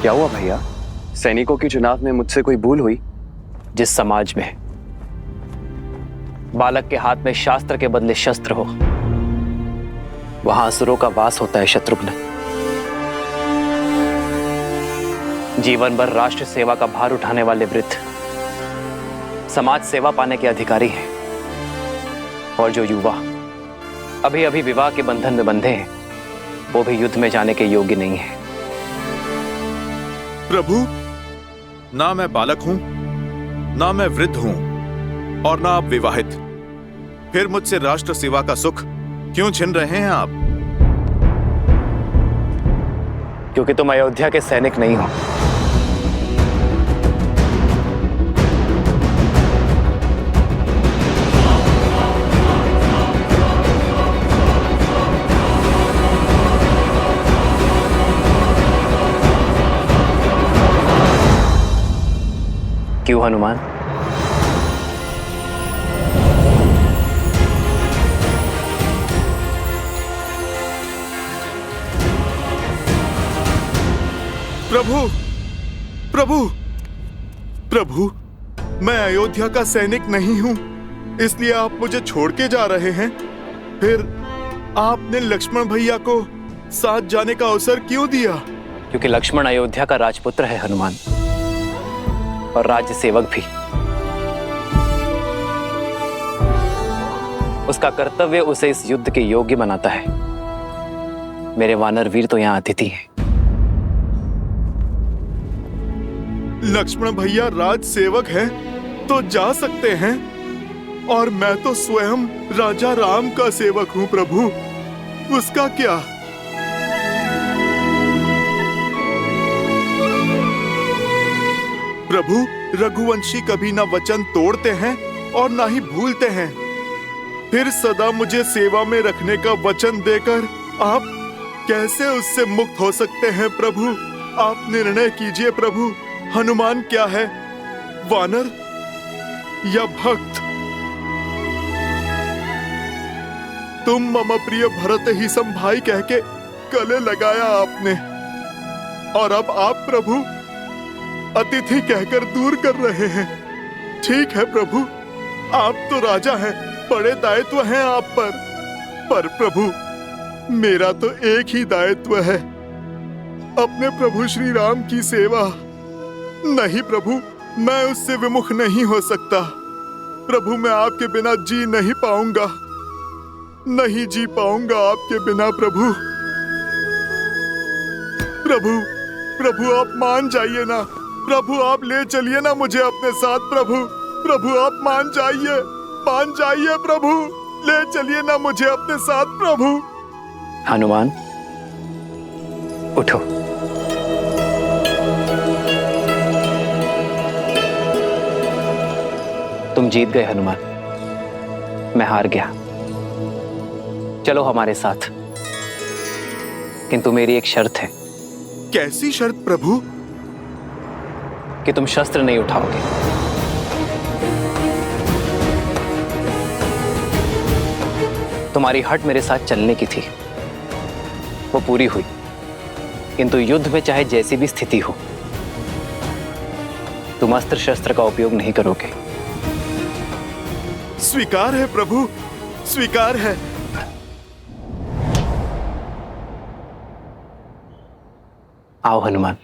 क्या हुआ भैया? सैनिकों के चुनाव में मुझसे कोई भूल हुई? जिस समाज में बालक के हाथ में शास्त्र के बदले शस्त्र हो, वहां असुरों का वास होता है शत्रुघ्न। जीवन भर राष्ट्र सेवा का भार उठाने वाले वृद्ध समाज सेवा पाने के अधिकारी हैं, और जो युवा अभी अभी विवाह के बंधन में बंधे हैं, वो भी युद्ध में जाने के योग्य नहीं है। प्रभु, ना मैं बालक हूं, ना मैं वृद्ध हूं, और ना आप विवाहित। फिर मुझसे राष्ट्र सेवा का सुख क्यों छीन रहे हैं आप? क्योंकि तुम अयोध्या के सैनिक नहीं हो। क्यों हनुमान? प्रभु, प्रभु, प्रभु, मैं अयोध्या का सैनिक नहीं हूं, इसलिए आप मुझे छोड़ के जा रहे हैं। फिर आपने लक्ष्मण भैया को साथ जाने का अवसर क्यों दिया? क्योंकि लक्ष्मण अयोध्या का राजपुत्र है हनुमान, और राज्य सेवक भी। उसका कर्तव्य उसे इस युद्ध के योग्य बनाता है। मेरे वानर वीर तो यहां अतिथि हैं। लक्ष्मण भैया राज सेवक हैं तो जा सकते हैं, और मैं तो स्वयं राजा राम का सेवक हूं प्रभु, उसका क्या? प्रभु, रघुवंशी कभी ना वचन तोड़ते हैं और ना ही भूलते हैं। फिर सदा मुझे सेवा में रखने का वचन देकर आप कैसे उससे मुक्त हो सकते हैं प्रभु? आप निर्णय कीजिए प्रभु, हनुमान क्या है, वानर या भक्त? तुम मम प्रिय भरत ही सम भाई कह के गले लगाया आपने, और अब आप प्रभु अतिथि कहकर दूर कर रहे हैं। ठीक है प्रभु, आप तो राजा हैं, बड़े दायित्व हैं आप पर प्रभु मेरा तो एक ही दायित्व है, अपने प्रभु श्री राम की सेवा। नहीं प्रभु, मैं उससे विमुख नहीं हो सकता। प्रभु, मैं आपके बिना जी नहीं पाऊंगा, नहीं जी पाऊंगा आपके बिना प्रभु। प्रभु, प्रभु आप मान जाइए ना, प्रभु आप ले चलिए ना मुझे अपने साथ प्रभु। प्रभु आप मान जाइए प्रभु, ले चलिए ना मुझे अपने साथ प्रभु। हनुमान, उठो। तुम जीत गए हनुमान, मैं हार गया। चलो हमारे साथ, किंतु मेरी एक शर्त है। कैसी शर्त प्रभु? कि तुम शस्त्र नहीं उठाओगे। तुम्हारी हट मेरे साथ चलने की थी, वो पूरी हुई, किंतु युद्ध में चाहे जैसी भी स्थिति हो, तुम अस्त्र शस्त्र का उपयोग नहीं करोगे। स्वीकार है प्रभु, स्वीकार है। आओ हनुमान।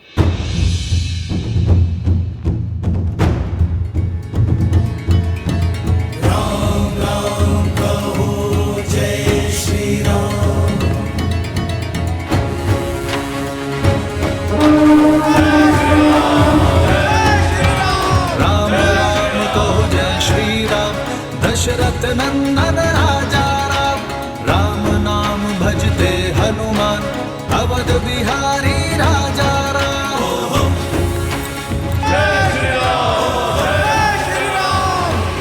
दशरथ नंदन राजा राम, राम नाम भजते हनुमान, अवध बिहारी राजा राम। जय श्री राम, जय श्री राम,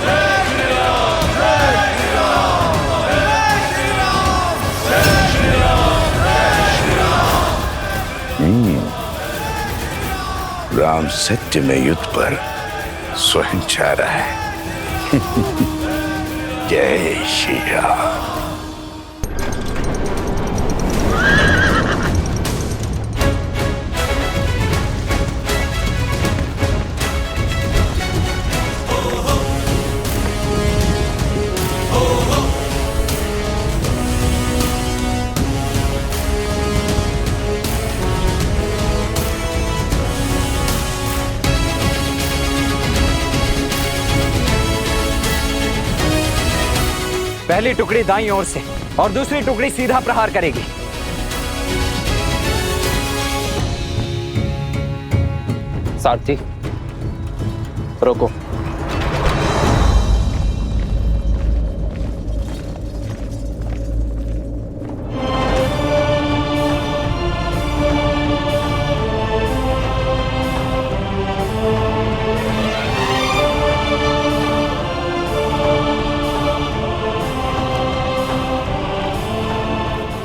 जय श्री राम, जय श्री राम, जय श्री राम, जय श्री राम, जय श्री राम। राम सत्य में युद्ध पर स्वयं जा रहा है। जय श्री राम। पहली टुकड़ी दाईं ओर से और दूसरी टुकड़ी सीधा प्रहार करेगी। सारथी, रोको।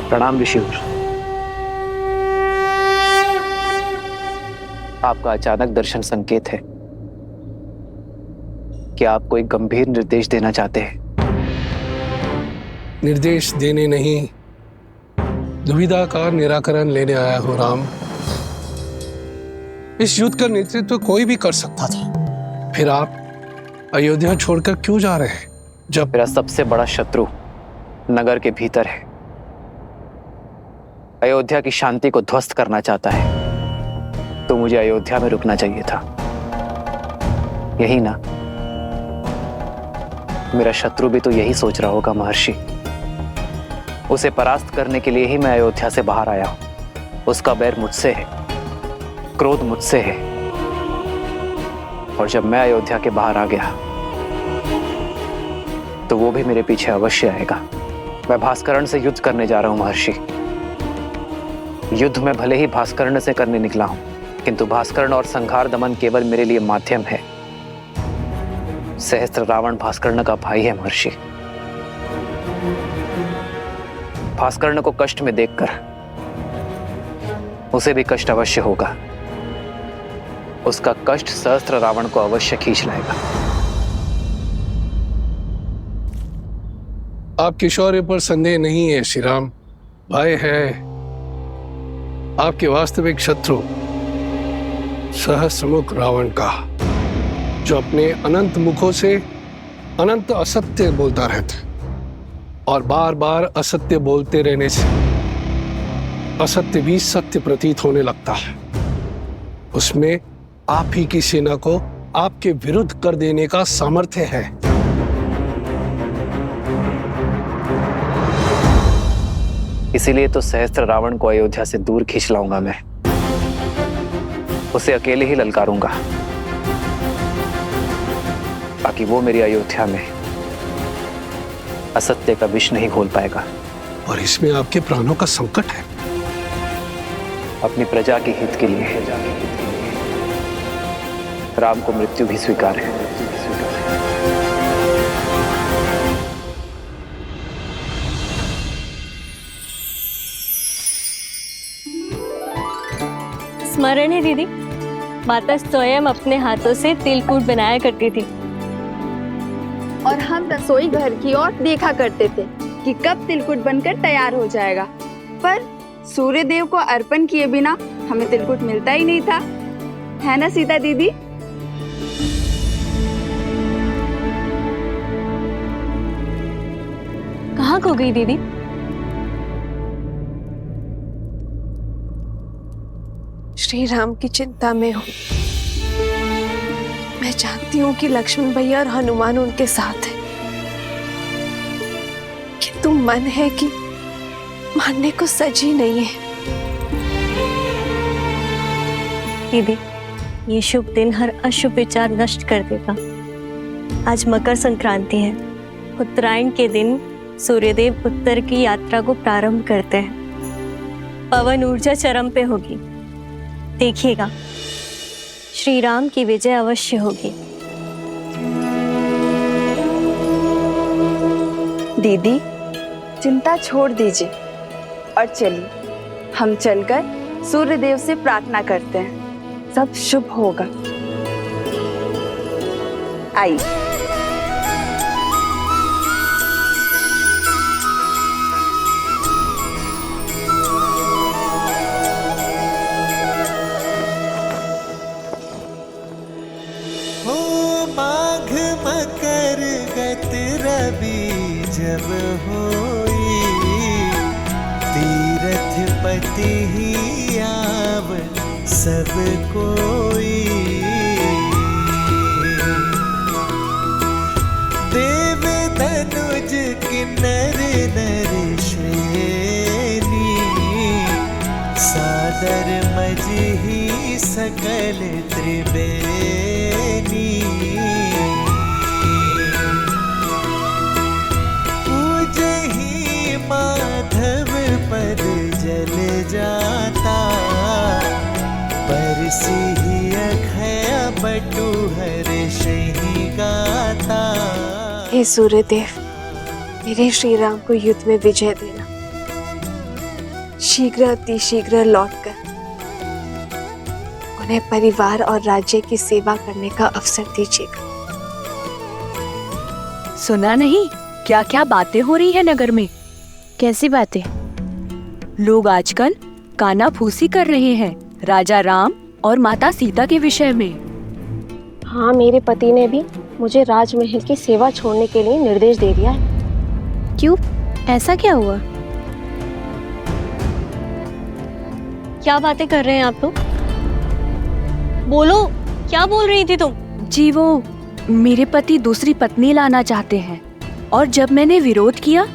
प्रणाम ऋषिवर। आपका अचानक दर्शन संकेत है कि आप कोई गंभीर निर्देश देना चाहते हैं। निर्देश देने नहीं, दुविधा का निराकरण लेने आया हूं राम। इस युद्ध का नेतृत्व कोई भी कर सकता था, फिर आप अयोध्या छोड़कर क्यों जा रहे हैं? जब मेरा सबसे बड़ा शत्रु नगर के भीतर है, अयोध्या की शांति को ध्वस्त करना चाहता है, तो मुझे अयोध्या में रुकना चाहिए था। यही ना? मेरा शत्रु भी तो यही सोच रहा होगा महर्षि। उसे परास्त करने के लिए ही मैं अयोध्या से बाहर आया हूं। उसका बैर मुझसे है, क्रोध मुझसे है, और जब मैं अयोध्या के बाहर आ गया तो वो भी मेरे पीछे अवश्य आएगा। मैं भास्करण से युद्ध करने जा रहा हूं महर्षि। युद्ध में भले ही भास्करण से करने निकला हूं, किंतु भास्करण और संहार दमन केवल मेरे लिए माध्यम है। सहस्त्र रावण भास्कर्ण का भाई है महर्षि। भास्कर्ण को कष्ट में देखकर उसे भी कष्ट अवश्य होगा। उसका कष्ट सहस्त्र रावण को अवश्य खींच लाएगा। आपके शौर्य पर संदेह नहीं है श्री राम। भय है आपके वास्तविक शत्रु सहस्रमुख रावण का, जो अपने अनंत मुखों से अनंत असत्य बोलता रहता, और बार बार असत्य बोलते रहने से असत्य भी सत्य प्रतीत होने लगता है। उसमें आप ही की सेना को आपके विरुद्ध कर देने का सामर्थ्य है। इसीलिए तो सहस्त्र रावण को अयोध्या से दूर खींच लाऊंगा मैं। उसे अकेले ही ललकारूंगा, ताकि वो मेरी अयोध्या में असत्य का विष नहीं घोल पाएगा। और इसमें आपके प्राणों का संकट है। अपनी प्रजा के हित के लिए राम को मृत्यु भी स्वीकार है। स्मरण है दीदी, माता स्वयं अपने हाथों से तिलकूट बनाया करती थी, और हम रसोई घर की ओर देखा करते थे कि कब तिलकुट बनकर तैयार हो जाएगा। पर सूर्य देव को अर्पण किए बिना हमें तिलकुट मिलता ही नहीं था, है ना सीता दीदी? कहाँ खो गई दीदी? श्री राम की चिंता में हूँ। मैं जानती हूँ कि लक्ष्मण भैया और हनुमान उनके साथ हैं, किंतु मन है कि मानने को सजी नहीं है। दीदी, ये शुभ दिन हर अशुभ विचार नष्ट कर देगा। आज मकर संक्रांति है। उत्तरायण के दिन सूर्यदेव उत्तर की यात्रा को प्रारंभ करते हैं। पवन ऊर्जा चरम पे होगी। देखिएगा, श्री राम की विजय अवश्य होगी। दीदी, चिंता छोड़ दीजिए और चलिए हम चलकर सूर्य देव से प्रार्थना करते हैं। सब शुभ होगा। आइए। माघ मकर गत रवि जब होई, तीरथ पति ही आव सब कोई। देव धनुज किन्नर नर श्रेणी सादर मजही सकल त्रिवेणी पूजही माधव पद जल जाता परसी अखया बटु हर्षहि गाता। हे सूर्यदेव, मेरे श्री राम को युद्ध में विजय देना। शीघ्र अति शीघ्र लौटकर उन्हें परिवार और राज्य की सेवा करने का अवसर दीजिएगा। सुना नहीं क्या क्या बातें हो रही है नगर में? कैसी बातें? लोग आजकल कानाफूसी कर रहे हैं राजा राम और माता सीता के विषय में। हाँ, मेरे पति ने भी मुझे राजमहल की सेवा छोड़ने के लिए निर्देश दे दिया है। क्यों, ऐसा क्या हुआ? क्या बातें कर रहे हैं आप लोग? बोलो, क्या बोल रही थी तुम? जी वो मेरे पति दूसरी पत्नी लाना चाहते हैं और जब मैंने विरोध किया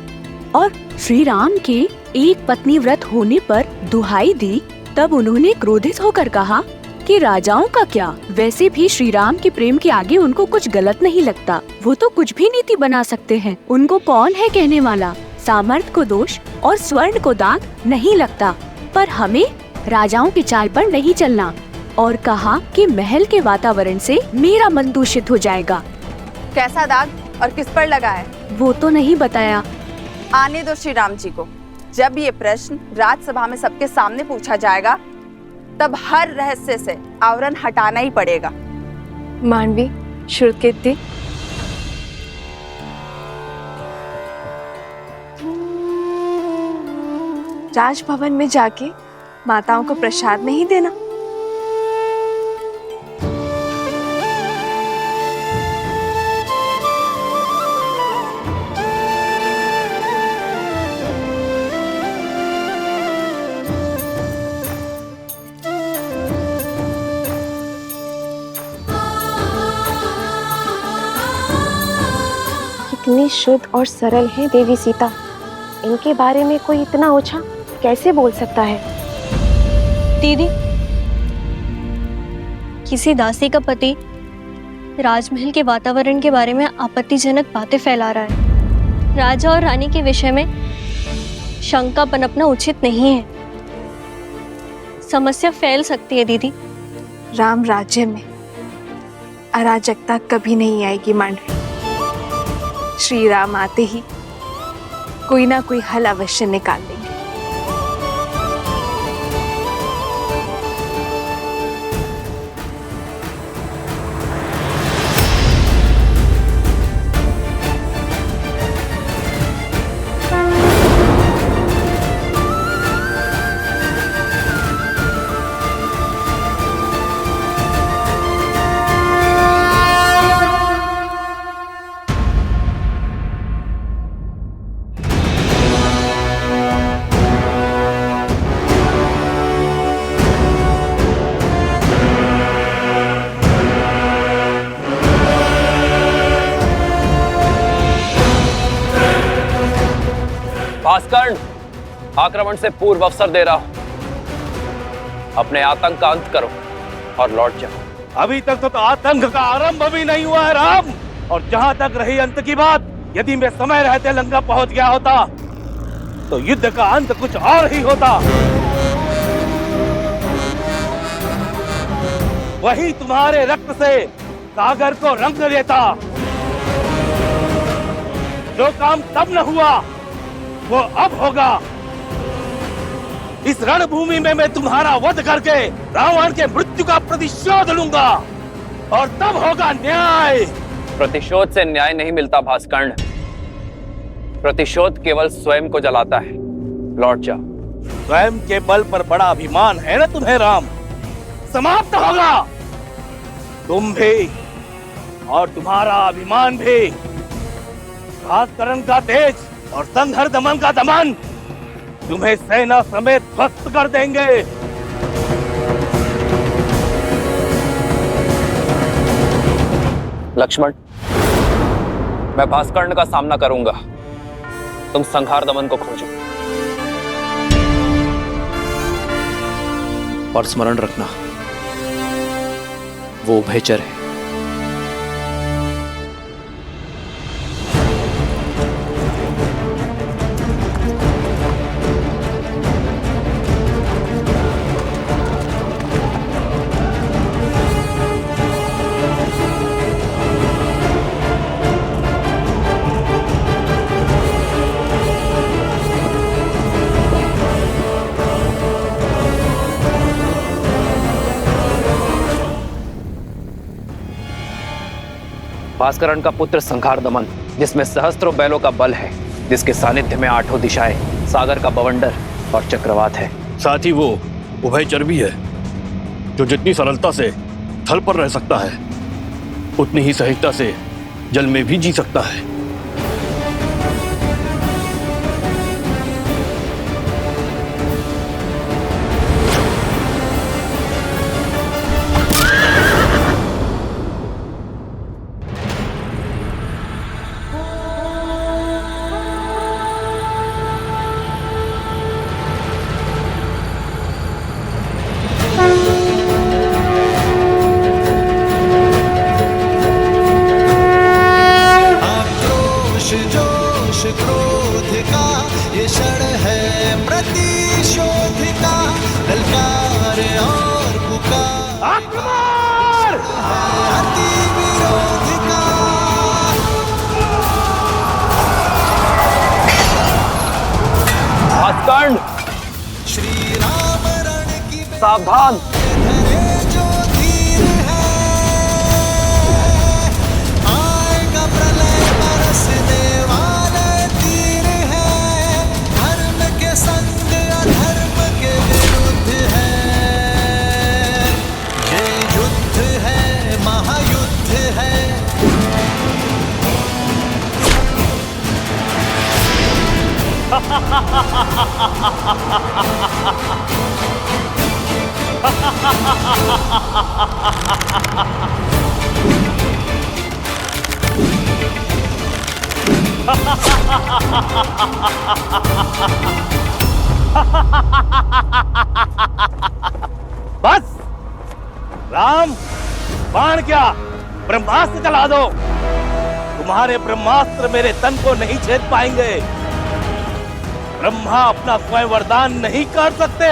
और श्री राम के एक पत्नी व्रत होने पर दुहाई दी, तब उन्होंने क्रोधित होकर कहा कि राजाओं का क्या, वैसे भी श्री राम के प्रेम के आगे उनको कुछ गलत नहीं लगता। वो तो कुछ भी नीति बना सकते हैं। उनको कौन है कहने वाला? सामर्थ्य को दोष और स्वर्ण को दाग नहीं लगता। पर हमें राजाओं की चाल पर नहीं चलना। और कहा कि महल के वातावरण से मेरा मन दूषित हो जाएगा। कैसा दाग और किस पर लगा है? वो तो नहीं बताया। आने दो श्री राम जी को। जब ये प्रश्न राजसभा में सबके सामने पूछा जाएगा, तब हर रहस्य से आवरण हटाना ही पड़ेगा। मानवी, श्रुतकीर्ति, राजभवन में जाके माताओं को प्रसाद नहीं देना? कितनी शुद्ध और सरल है देवी सीता। इनके बारे में कोई इतना ओछा कैसे बोल सकता है? दीदी, किसी दासी का पति राजमहल के वातावरण के बारे में आपत्तिजनक बातें फैला रहा है। राजा और रानी के विषय में शंका पनपना उचित नहीं है। समस्या फैल सकती है दीदी। राम राज्य में अराजकता कभी नहीं आएगी मांडवी। श्री राम आते ही कोई ना कोई हल अवश्य निकाल देंगे। भास्कर्ण, आक्रमण से पूर्व अवसर दे रहा हूं। अपने आतंक का अंत करो और लौट जाओ। अभी तक तो आतंक का आरंभ भी नहीं हुआ है राम। और जहां तक रही अंत की बात, यदि मैं समय रहते लंका पहुंच गया होता तो युद्ध का अंत कुछ और ही होता। वही तुम्हारे रक्त से सागर को रंग देता। जो काम तब न हुआ वो अब होगा। इस रणभूमि में मैं तुम्हारा वध करके रावण के मृत्यु का प्रतिशोध लूंगा और तब होगा न्याय। प्रतिशोध से न्याय नहीं मिलता भास्कर्ण। प्रतिशोध केवल स्वयं को जलाता है। लौट जाओ। स्वयं के बल पर बड़ा अभिमान है ना तुम्हें राम? समाप्त होगा तुम भी और तुम्हारा अभिमान भी। भास्करण का तेज और संघर दमन का दमन तुम्हें सेना समेत ध्वस्त कर देंगे। लक्ष्मण, मैं भास्कर्ण का सामना करूंगा, तुम संहार दमन को खोजो और स्मरण रखना वो उभयचर है। भास्करण का पुत्र संहार दमन, जिसमें सहस्त्रों बैलों का बल है, जिसके सानिध्य में आठों दिशाएं, सागर का बवंडर और चक्रवात है। साथ ही वो उभयचर भी है, जो जितनी सरलता से थल पर रह सकता है, उतनी ही सहजता से जल में भी जी सकता है। क्रोध का ये क्षण है प्रतिशोध का, ललकार और पुकार अति विरोध का। भास्करण, श्री राम रण की सावधान। जो धीर है, आएगा प्रलय बरसने वाले तीर है, धर्म के संग अधर्म के विरुद्ध है, ये युद्ध है, महायुद्ध है। बस राम, बाण क्या ब्रह्मास्त्र चला दो। तुम्हारे ब्रह्मास्त्र मेरे तन को नहीं छेद पाएंगे। ब्रह्मा अपना स्वयं वरदान नहीं कर सकते।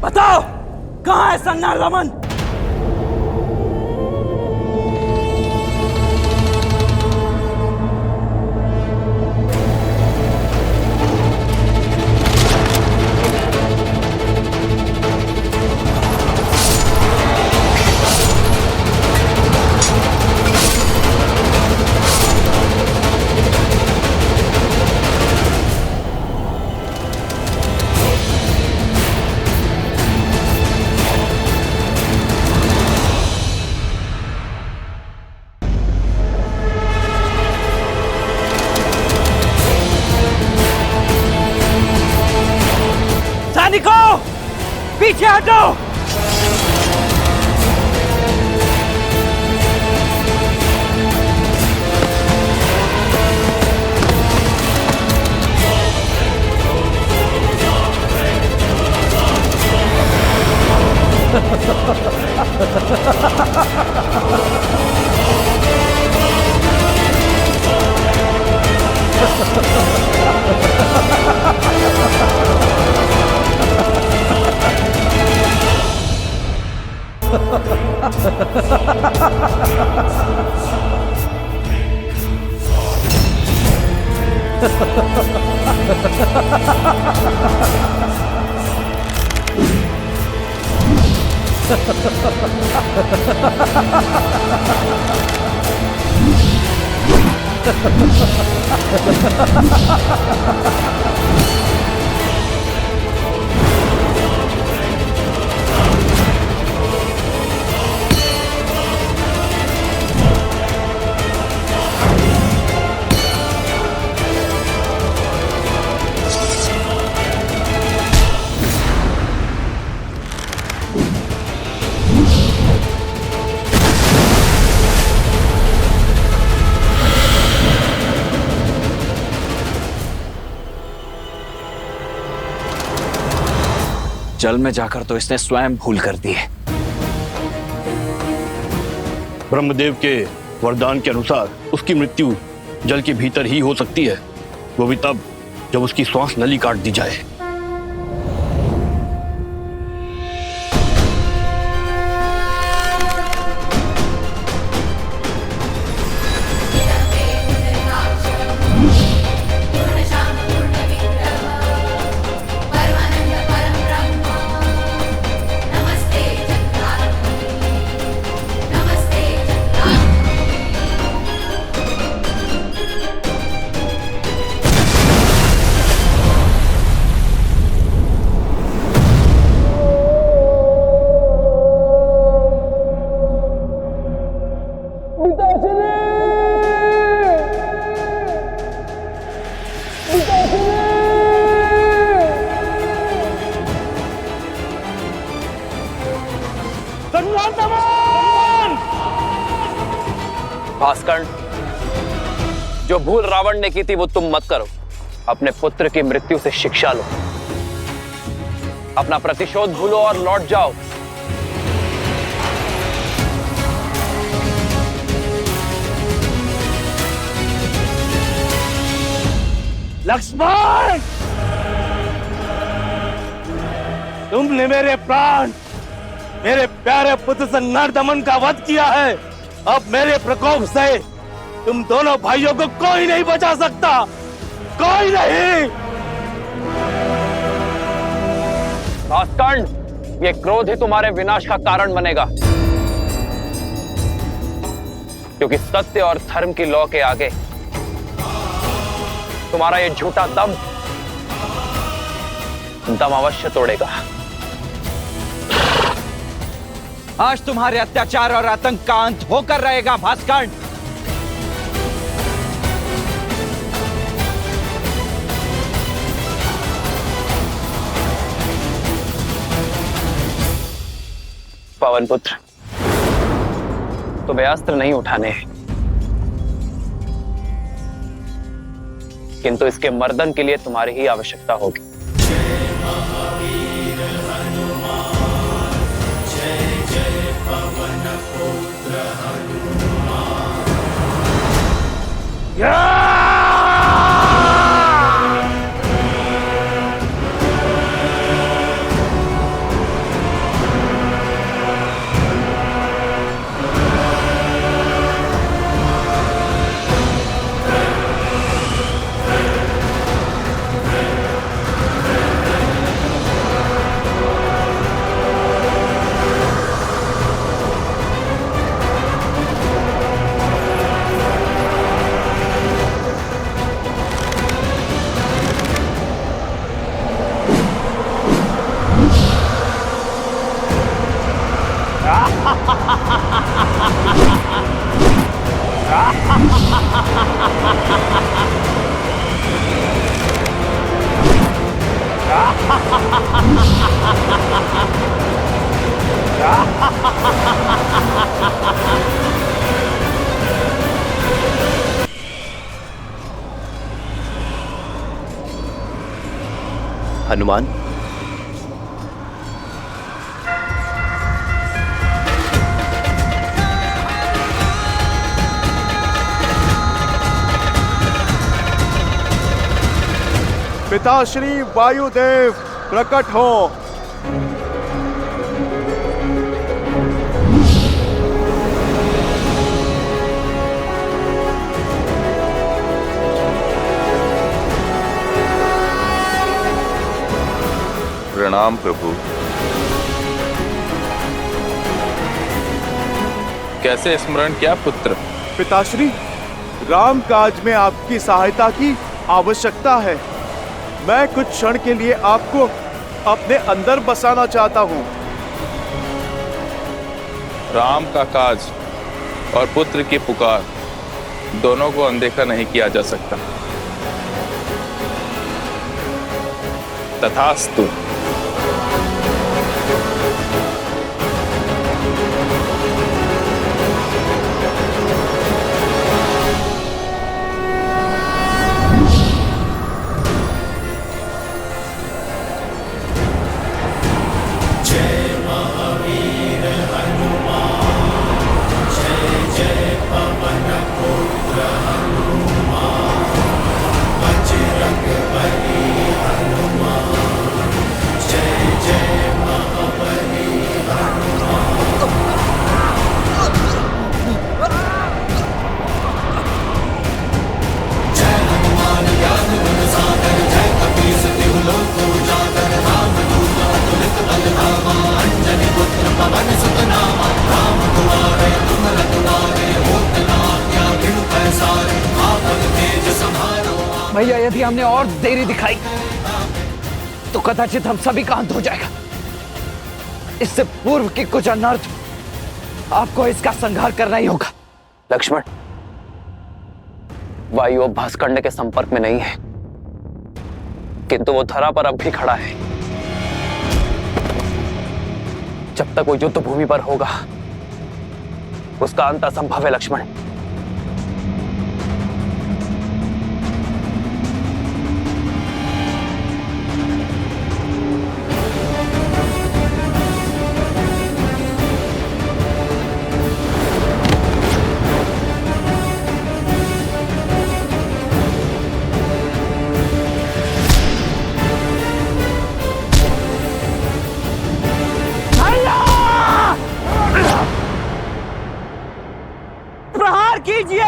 बताओ कहां है संहार दमन? सैनिकों, पीछे हटो। जल में जाकर तो इसने स्वयं भूल कर दी है। ब्रह्मदेव के वरदान के अनुसार उसकी मृत्यु जल के भीतर ही हो सकती है, वो भी तब जब उसकी श्वास नली काट दी जाए। भास्कर्ण, जो भूल रावण ने की थी वो तुम मत करो। अपने पुत्र की मृत्यु से शिक्षा लो, अपना प्रतिशोध भूलो और लौट जाओ। लक्ष्मण, तुमने मेरे प्राण, मेरे प्यारे पुत्र से नरदमन का वध किया है। अब मेरे प्रकोप से तुम दोनों भाइयों को कोई नहीं बचा सकता, कोई नहीं। भास्कर्ण, ये क्रोध ही तुम्हारे विनाश का कारण बनेगा, क्योंकि सत्य और धर्म की लौ के आगे तुम्हारा ये झूठा दम अवश्य तोड़ेगा। आज तुम्हारे अत्याचार और आतंक का अंत होकर रहेगा भास्कर्ण। पवन पुत्र, तुम्हें अस्त्र नहीं उठाने हैं, किंतु इसके मर्दन के लिए तुम्हारी ही आवश्यकता होगी। हनुमान, पिताश्री वायुदेव प्रकट हो। प्रणाम प्रभु। कैसे स्मरण किया पुत्र? पिताश्री, राम काज में आपकी सहायता की आवश्यकता है। मैं कुछ क्षण के लिए आपको अपने अंदर बसाना चाहता हूँ। राम का काज और पुत्र की पुकार दोनों को अनदेखा नहीं किया जा सकता। तथास्तु। भैया, यदि हमने और देरी दिखाई तो कदाचित हम सभी का अंत हो जाएगा। इससे पूर्व की कुछ अनर्थ आपको इसका संहार करना ही होगा। लक्ष्मण, वायु अब भास्करण्य के संपर्क में नहीं है, किंतु वो धरा पर अब भी खड़ा है। जब तक वो युद्ध भूमि पर होगा उसका अंत असंभव है लक्ष्मण। प्रहार कीजिए।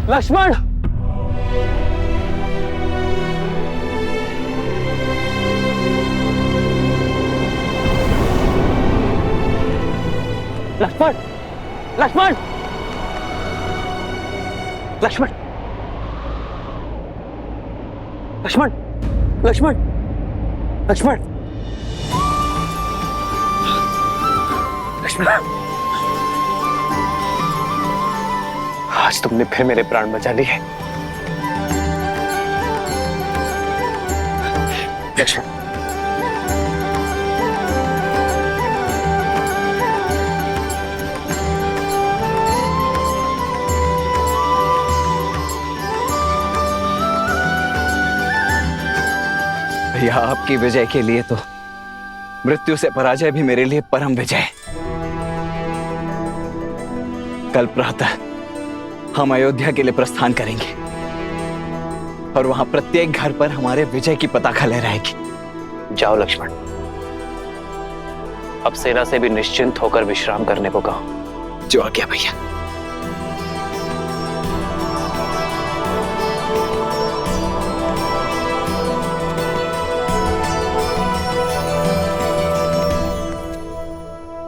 लक्ष्मण, लक्ष्मण, लक्ष्मण, लक्ष्मण, लक्ष्मण, लक्ष्मण, लक्ष्मण, लक्ष्मण, आज तुमने फिर मेरे प्राण बचा लिए। लक्ष्मण, भैया, आपकी विजय के लिए तो मृत्यु से पराजय भी मेरे लिए परम विजय। कल प्रातः हम अयोध्या के लिए प्रस्थान करेंगे और वहां प्रत्येक घर पर हमारे विजय की पताका लहराएगी। जाओ लक्ष्मण, अब सेना से भी निश्चिंत होकर विश्राम करने को कहो। जो आज्ञा भैया।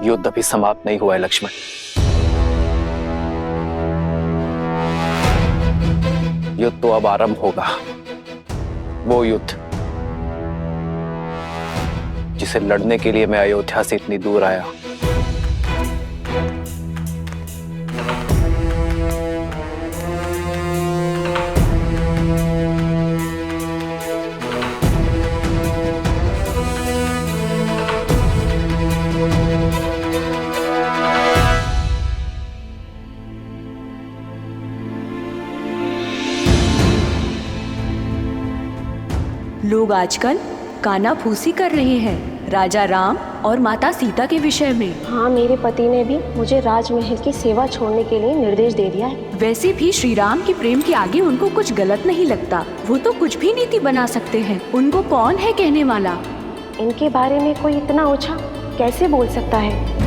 युद्ध अभी समाप्त नहीं हुआ है लक्ष्मण। युद्ध तो अब आरंभ होगा, वो युद्ध जिसे लड़ने के लिए मैं अयोध्या से इतनी दूर आया। लोग आजकल कानाफूसी कर रहे हैं। राजा राम और माता सीता के विषय में। हाँ, मेरे पति ने भी मुझे राजमहल की सेवा छोड़ने के लिए निर्देश दे दिया है। वैसे भी श्री राम के प्रेम के आगे उनको कुछ गलत नहीं लगता। वो तो कुछ भी नीति बना सकते हैं। उनको कौन है कहने वाला? इनके बारे में कोई इतना ओछा कैसे बोल सकता है?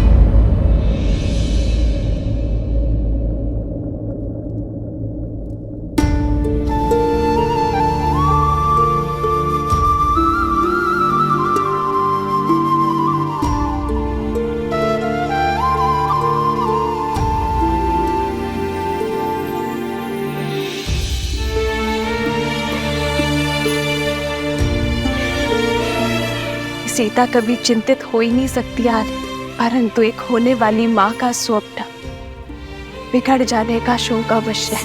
सीता कभी चिंतित हो ही नहीं सकती यार, परंतु एक होने वाली माँ का स्वप्न बिगड़ जाने का शोक अवश्य है।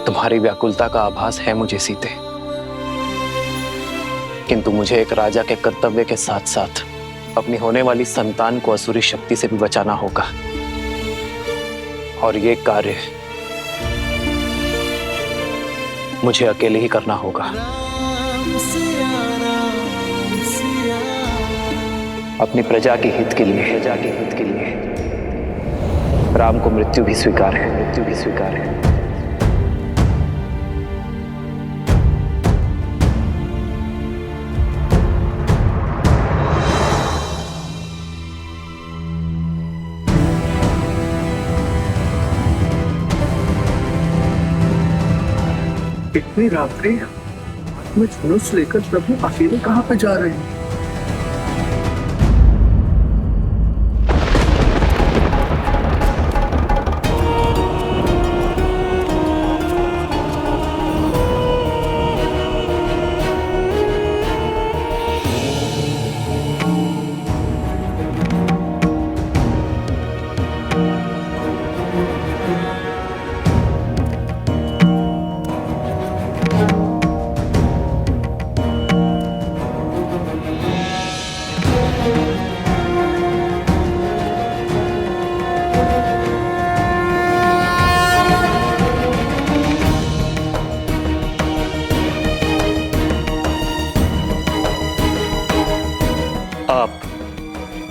तुम्हारी व्याकुलता का आभास है मुझे सीते, किंतु मुझे एक राजा के कर्तव्य के साथ साथ अपनी होने वाली संतान को असुरी शक्ति से भी बचाना होगा, और ये कार्य मुझे अकेले ही करना होगा। अपनी प्रजा के हित के लिए राम को मृत्यु भी स्वीकार है। इतनी रात्रि में धनुष लेकर प्रभु अकेले कहाँ पे जा रहे हैं?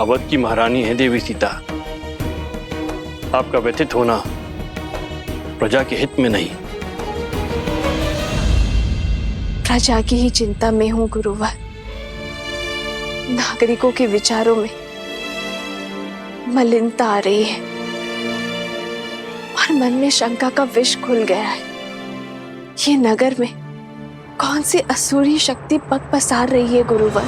अवध की महारानी है देवी सीता। आपका व्यथित होना प्रजा के हित में नहीं। प्रजा की ही चिंता में हूँ गुरुवर। नागरिकों के विचारों में मलिनता आ रही है और मन में शंका का विष घुल गया है। ये नगर में कौन सी असुरी शक्ति पग पसार रही है गुरुवर?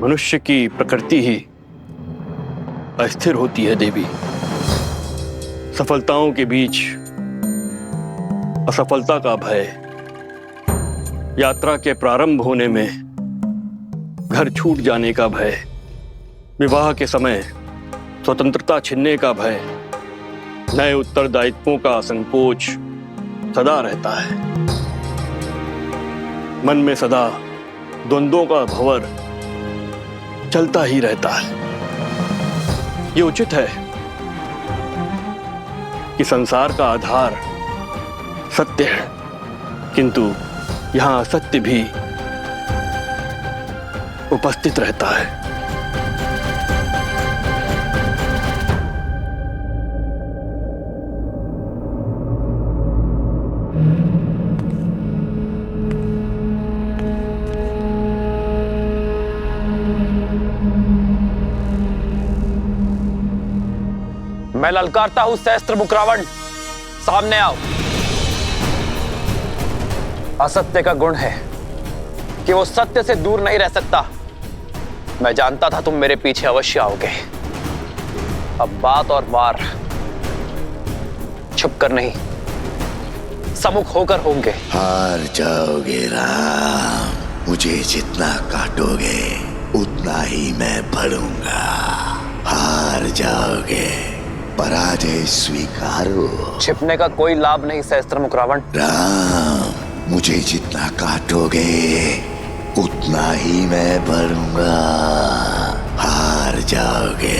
मनुष्य की प्रकृति ही अस्थिर होती है देवी। सफलताओं के बीच असफलता का भय, यात्रा के प्रारंभ होने में घर छूट जाने का भय, विवाह के समय स्वतंत्रता छिनने का भय, नए उत्तरदायित्वों का संकोच सदा रहता है। मन में सदा द्वंद्वों का भंवर चलता ही रहता है। ये उचित है कि संसार का आधार सत्य है, किंतु यहां असत्य भी उपस्थित रहता है। मैं ललकारता हूं सहस्त्र मुख रावण, सामने आओ। असत्य का गुण है कि वो सत्य से दूर नहीं रह सकता। मैं जानता था तुम मेरे पीछे अवश्य आओगे। अब बात और वार छुपकर नहीं, सम्मुख होकर होंगे। हार जाओगे राम, मुझे जितना काटोगे उतना ही मैं बढ़ूंगा। हार जाओगे, पराजय स्वीकारो। छिपने का कोई लाभ नहीं सहस्त्रमुख रावण। राम, मुझे जितना काटोगे उतना ही मैं बढ़ूंगा। हार जाओगे,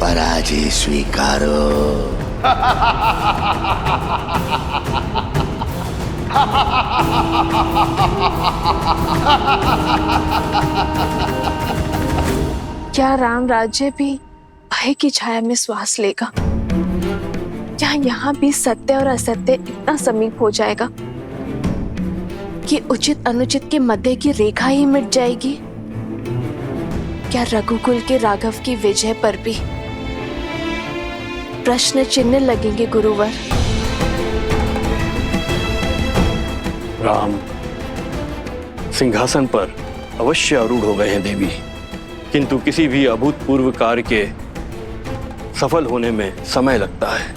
पराजय स्वीकारो। क्या राम राज्य भी भय की छाया में श्वास लेगा? क्या यहाँ भी सत्य और असत्य इतना समीप हो जाएगा कि उचित अनुचित के मध्य की रेखा ही मिट जाएगी? क्या रघुकुल के राघव की विजय पर भी प्रश्न चिन्ह लगेंगे गुरुवर? राम सिंहासन पर अवश्य आरूढ़ हो गए हैं देवी, किंतु किसी भी अभूतपूर्व कार्य के सफल होने में समय लगता है।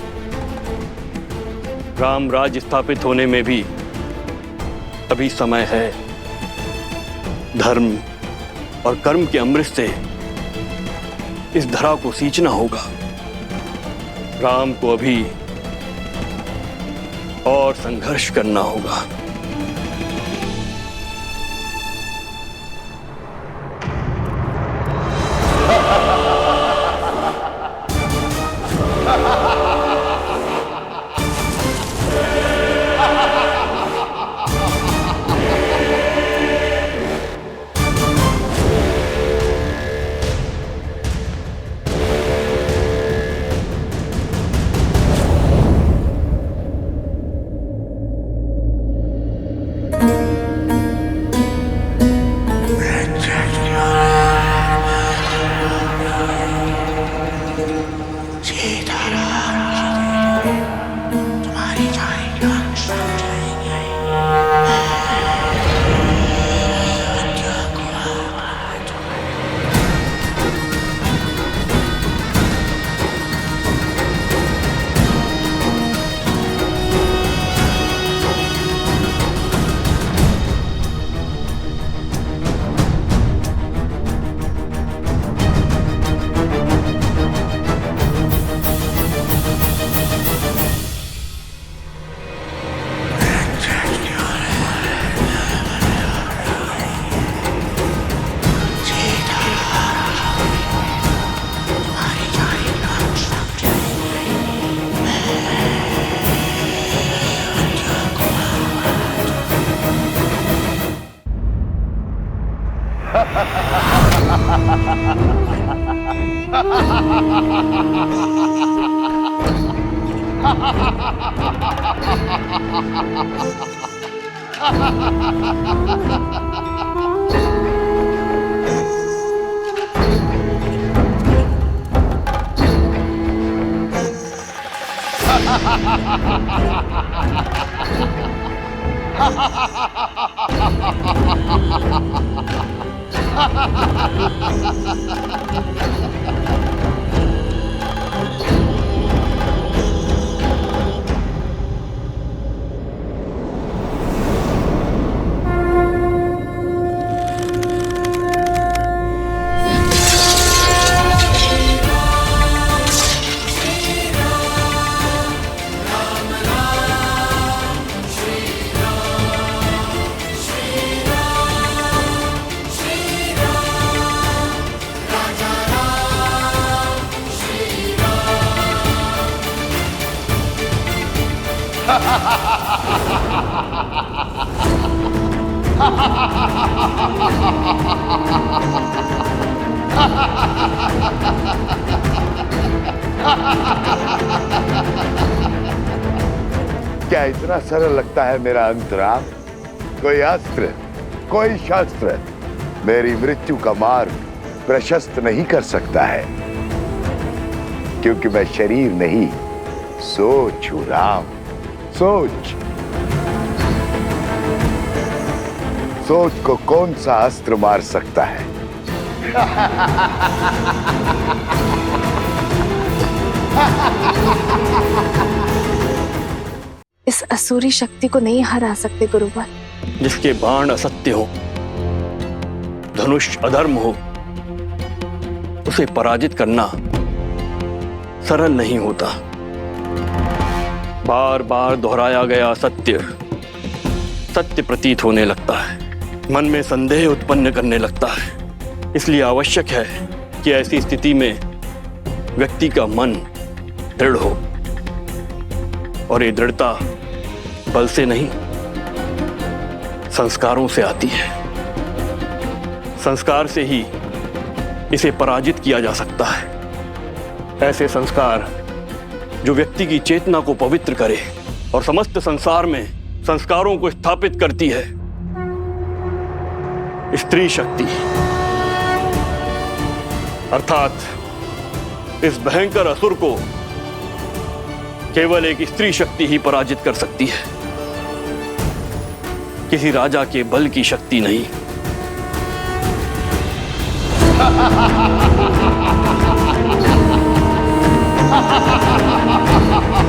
राम राज्य स्थापित होने में भी अभी समय है। धर्म और कर्म के अमृत से इस धरा को सींचना होगा। राम को अभी और संघर्ष करना होगा। क्या इतना सरल लगता है मेरा अंतराम? कोई अस्त्र, कोई शास्त्र मेरी मृत्यु का मार्ग प्रशस्त नहीं कर सकता है, क्योंकि मैं शरीर नहीं, सोच हूं राम। सोच सोच को कौन सा अस्त्र मार सकता है? इस असुरी शक्ति को नहीं हरा सकते गुरुवर। जिसके बाण असत्य हो, धनुष अधर्म हो, उसे पराजित करना सरल नहीं होता। बार बार दोहराया गया सत्य सत्य प्रतीत होने लगता है, मन में संदेह उत्पन्न करने लगता है। इसलिए आवश्यक है कि ऐसी स्थिति में व्यक्ति का मन दृढ़ हो, और ये दृढ़ता बल से नहीं, संस्कारों से आती है। संस्कार से ही इसे पराजित किया जा सकता है। ऐसे संस्कार जो व्यक्ति की चेतना को पवित्र करे और समस्त संसार में संस्कारों को स्थापित करती है। स्त्री शक्ति, अर्थात इस भयंकर असुर को केवल एक स्त्री शक्ति ही पराजित कर सकती है, किसी राजा के बल की शक्ति नहीं। Ha ha ha ha ha ha ha!